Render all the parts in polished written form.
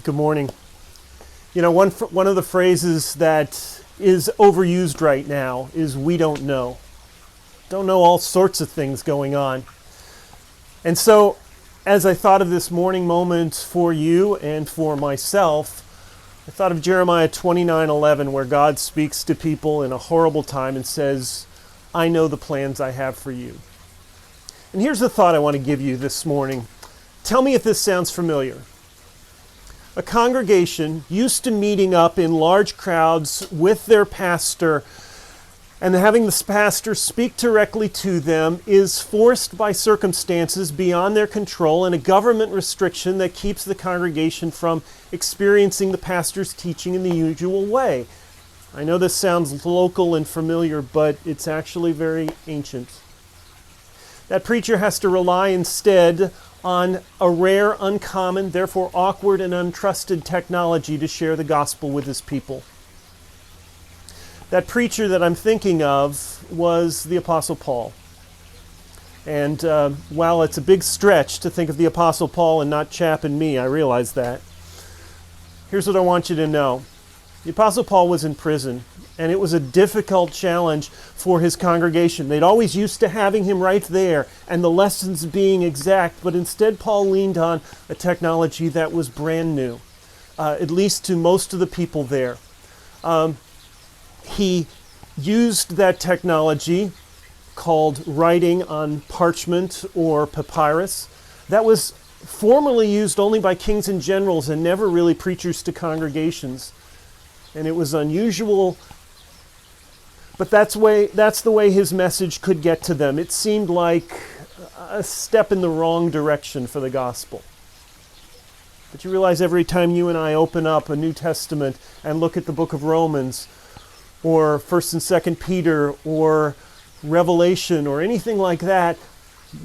Good morning. One of the phrases that is overused right now is "we don't know." Don't know all sorts of things going on. And so, as I thought of this morning moment for you and for myself, I thought of Jeremiah 29:11, where God speaks to people in a horrible time and says, "I know the plans I have for you." And here's the thought I want to give you this morning. Tell me if this sounds familiar. A congregation used to meeting up in large crowds with their pastor and having this pastor speak directly to them is forced by circumstances beyond their control and a government restriction that keeps the congregation from experiencing the pastor's teaching in the usual way. I know this sounds local and familiar, but it's actually very ancient. That preacher has to rely instead on a rare, uncommon, therefore awkward and untrusted technology to share the gospel with his people. That preacher that I'm thinking of was the Apostle Paul. And while it's a big stretch to think of the Apostle Paul and not Chap and me, I realize that. Here's what I want you to know. The Apostle Paul was in prison, and it was a difficult challenge for his congregation. They'd always used to having him right there and the lessons being exact, but instead Paul leaned on a technology that was brand new, at least to most of the people there. He used that technology called writing on parchment or papyrus. That was formerly used only by kings and generals and never really preachers to congregations. And it was unusual, but that's the way his message could get to them. It seemed like a step in the wrong direction for the gospel. But you realize every time you and I open up a New Testament and look at the book of Romans, or 1st and 2nd Peter, or Revelation, or anything like that,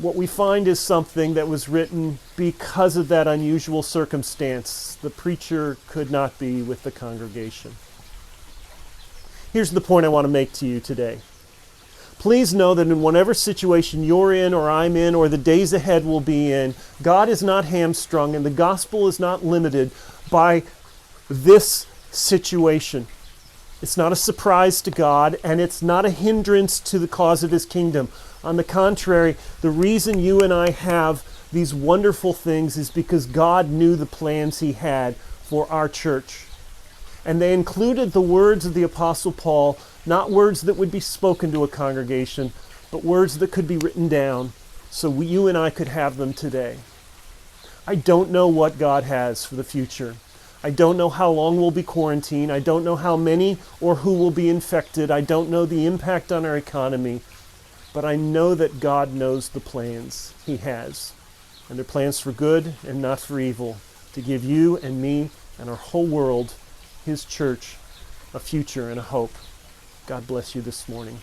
what we find is something that was written because of that unusual circumstance. The preacher could not be with the congregation. Here's the point I want to make to you today. Please know that in whatever situation you're in, or I'm in, or the days ahead will be in, God is not hamstrung and the gospel is not limited by this situation. It's not a surprise to God, and it's not a hindrance to the cause of His kingdom. On the contrary, the reason you and I have these wonderful things is because God knew the plans He had for our church. And they included the words of the Apostle Paul, not words that would be spoken to a congregation, but words that could be written down so you and I could have them today. I don't know what God has for the future. I don't know how long we'll be quarantined. I don't know how many or who will be infected. I don't know the impact on our economy. But I know that God knows the plans He has. And they're plans for good and not for evil, to give you and me and our whole world, His church, a future and a hope. God bless you this morning.